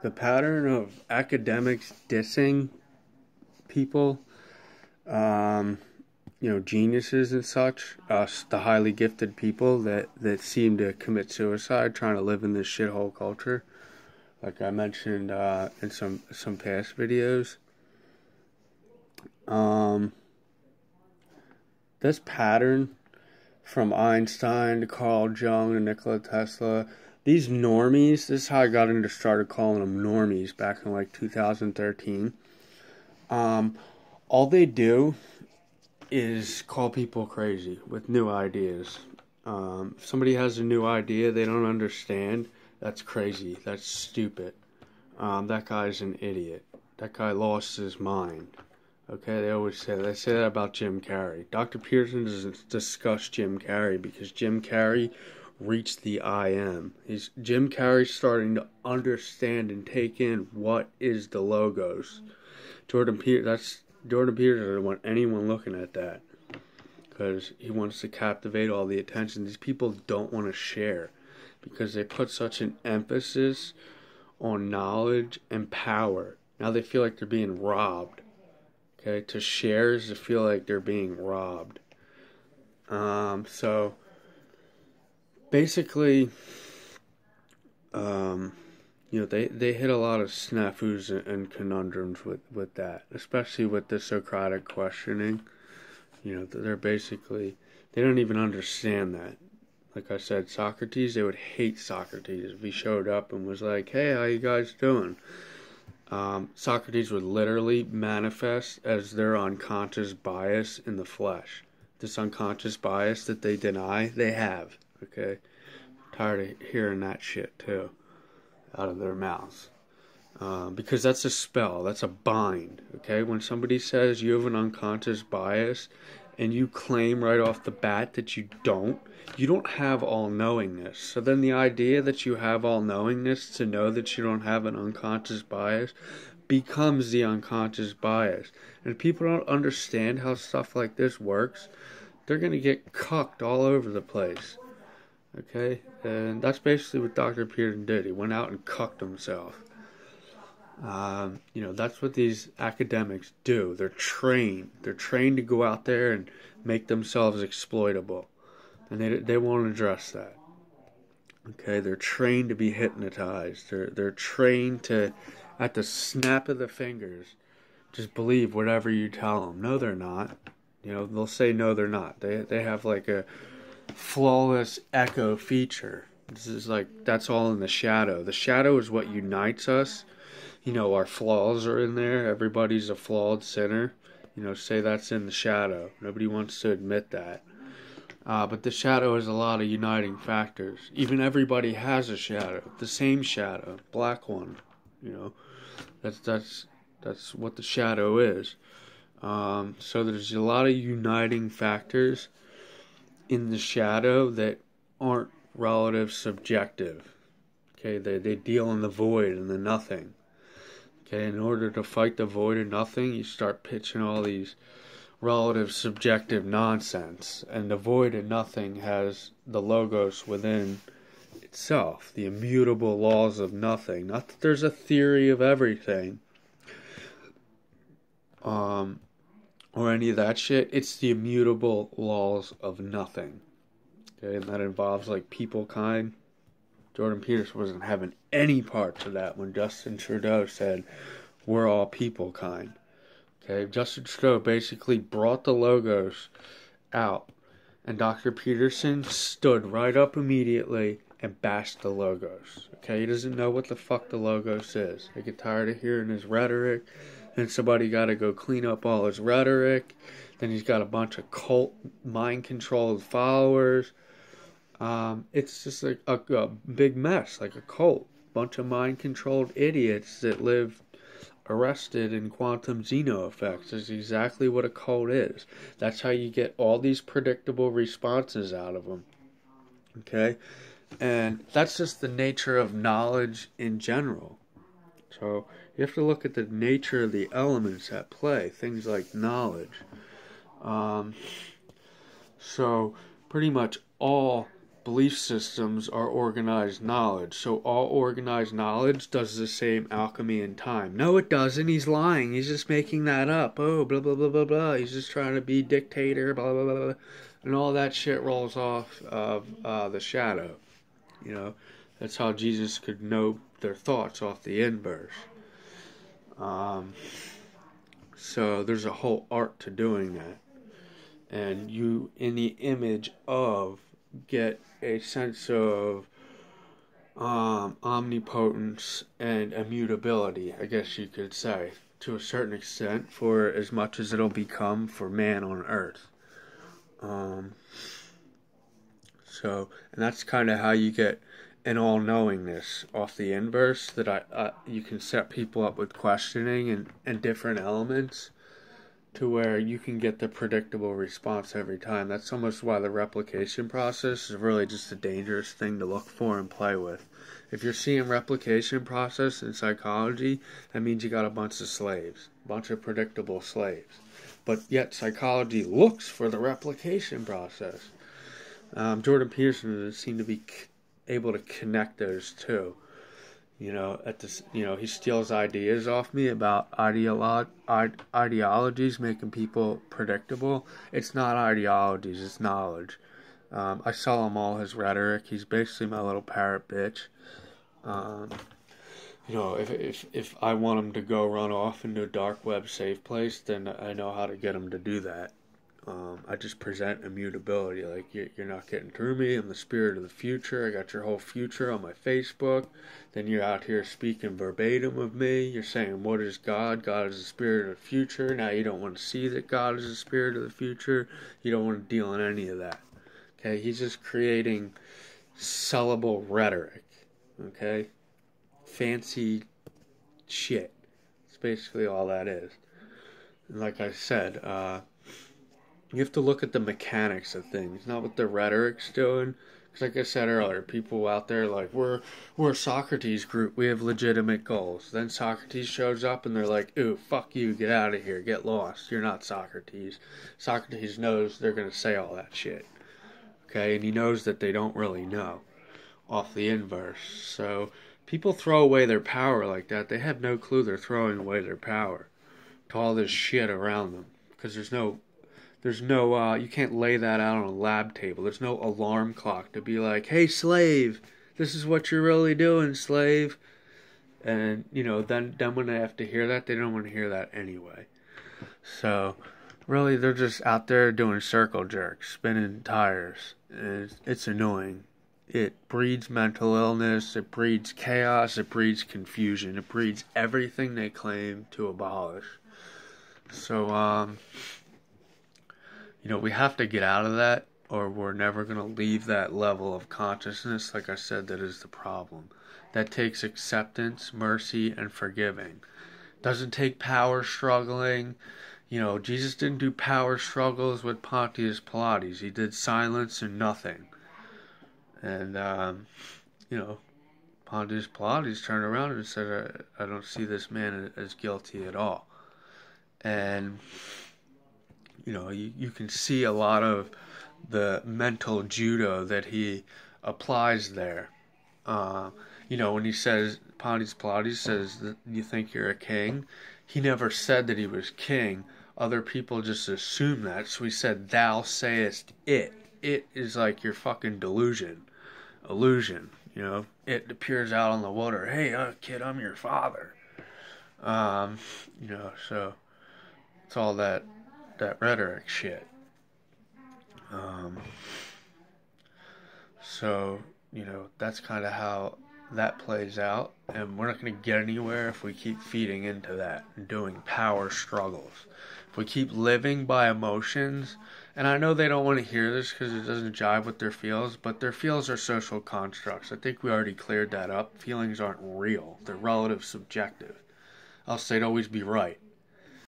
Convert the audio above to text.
the pattern of academics dissing people, geniuses and such, us, the highly gifted people that seem to commit suicide trying to live in this shithole culture, like I mentioned in some past videos. This pattern from Einstein to Carl Jung to Nikola Tesla, these normies, this is how I started calling them normies back in like 2013. All they do is call people crazy with new ideas. If somebody has a new idea they don't understand, that's crazy, that's stupid. That guy's an idiot. That guy lost his mind. Okay, they say that about Jim Carrey. Dr. Pearson doesn't discuss Jim Carrey because Jim Carrey reached the I am. Jim Carrey's starting to understand and take in what is the logos. Jordan Peterson doesn't want anyone looking at that because he wants to captivate all the attention. These people don't want to share because they put such an emphasis on knowledge and power. Now they feel like they're being robbed. Okay, to share is to feel like they're being robbed. So basically, they hit a lot of snafus and conundrums with that, especially with the Socratic questioning. They're basically, they don't even understand that. Like I said, Socrates, they would hate Socrates if he showed up and was like, hey, how you guys doing? Socrates would literally manifest as their unconscious bias in the flesh. This unconscious bias that they deny, they have. Okay? Tired of hearing that shit too out of their mouths. Because that's a spell, that's a bind. Okay? When somebody says you have an unconscious bias and you claim right off the bat that you don't have all-knowingness. So then the idea that you have all-knowingness to know that you don't have an unconscious bias becomes the unconscious bias. And if people don't understand how stuff like this works, they're going to get cucked all over the place. Okay? And that's basically what Dr. Pearson did. He went out and cucked himself. That's what these academics do. They're trained. They're trained to go out there and make themselves exploitable. And they won't address that. Okay, they're trained to be hypnotized. They're trained to, at the snap of the fingers, just believe whatever you tell them. No, they're not. They'll say no, they're not. They have like a flawless echo feature. This is like, that's all in the shadow. The shadow is what unites us. Our flaws are in there. Everybody's a flawed sinner. Say that's in the shadow. Nobody wants to admit that. But the shadow has a lot of uniting factors. Even everybody has a shadow. The same shadow. Black one. That's what the shadow is. So there's a lot of uniting factors in the shadow that aren't relative subjective. Okay, they deal in the void and the nothing. Okay, in order to fight the void and nothing, you start pitching all these relative subjective nonsense. And the void and nothing has the logos within itself, the immutable laws of nothing. Not that there's a theory of everything, or any of that shit. It's the immutable laws of nothing. Okay, and that involves like people kind. Jordan Peterson wasn't having any part to that when Justin Trudeau said, we're all people kind. Okay, Justin Trudeau basically brought the logos out, and Dr. Peterson stood right up immediately and bashed the logos. Okay, he doesn't know what the fuck the logos is. I get tired of hearing his rhetoric, and somebody got to go clean up all his rhetoric. Then he's got a bunch of cult, mind-controlled followers. It's just like a big mess, like a cult. Bunch of mind-controlled idiots that live arrested in quantum Zeno effects. Is exactly what a cult is. That's how you get all these predictable responses out of them. Okay? And that's just the nature of knowledge in general. So you have to look at the nature of the elements at play. Things like knowledge. So pretty much all belief systems are organized knowledge. So all organized knowledge does the same alchemy in time. No, it doesn't. He's lying. He's just making that up. Oh, blah, blah, blah, blah, blah. He's just trying to be dictator, blah, blah, blah, blah. And all that shit rolls off of the shadow. You know, that's how Jesus could know their thoughts off the inverse. So there's a whole art to doing that. And you, in the image of, get a sense of omnipotence and immutability, I guess you could say, to a certain extent, for as much as it'll become for man on earth. So, and that's kind of how you get an all-knowingness off the inverse, that you can set people up with questioning and different elements to where you can get the predictable response every time. That's almost why the replication process is really just a dangerous thing to look for and play with. If you're seeing replication process in psychology, that means you got a bunch of slaves, a bunch of predictable slaves. But yet psychology looks for the replication process. Jordan Peterson seemed to be able to connect those two. You know, he steals ideas off me about ideologies making people predictable. It's not ideologies, it's knowledge. I sell him all his rhetoric. He's basically my little parrot bitch. You know, if I want him to go run off into a dark web safe place, then I know how to get him to do that. I just present immutability, like you're not getting through me. I'm the spirit of the future. I got your whole future on my Facebook. Then you're out here speaking verbatim of me. You're saying, what is God? God is the spirit of the future. Now you don't want to see that God is the spirit of the future. You don't want to deal in any of that. Okay, he's just creating sellable rhetoric. Okay, fancy shit. It's basically all that is. And like I said, you have to look at the mechanics of things, not what the rhetoric's doing. Because like I said earlier, people out there like, we're a Socrates group, we have legitimate goals. Then Socrates shows up and they're like, ooh, fuck you, get out of here, get lost, you're not Socrates. Socrates knows they're going to say all that shit. Okay, and he knows that they don't really know off the inverse. So people throw away their power like that. They have no clue they're throwing away their power to all this shit around them. Because there's no, you can't lay that out on a lab table. There's no alarm clock to be like, hey, slave, this is what you're really doing, slave. And, you know, then when they have to hear that, they don't want to hear that anyway. So, really, they're just out there doing circle jerks, spinning tires. And it's annoying. It breeds mental illness, it breeds chaos, it breeds confusion, it breeds everything they claim to abolish. So, you know, we have to get out of that, or we're never going to leave that level of consciousness. Like I said, that is the problem. That takes acceptance, mercy, and forgiving. Doesn't take power struggling. You know, Jesus didn't do power struggles with Pontius Pilates. He did silence and nothing. And, you know, Pontius Pilates turned around and said, I don't see this man as guilty at all. And, you know, you can see a lot of the mental judo that he applies there. You know, when he says, Pontius Pilates says that you think you're a king, he never said that he was king. Other people just assume that. So he said, thou sayest it. It is like your fucking illusion. You know, it appears out on the water. Hey, kid, I'm your father. You know, so it's all that rhetoric shit. So, you know, that's kind of how that plays out, and we're not going to get anywhere if we keep feeding into that and doing power struggles. If we keep living by emotions, and I know they don't want to hear this because it doesn't jive with their feels, but their feels are social constructs. I think we already cleared that up. Feelings aren't real. They're relative subjective. Else they'd always be right.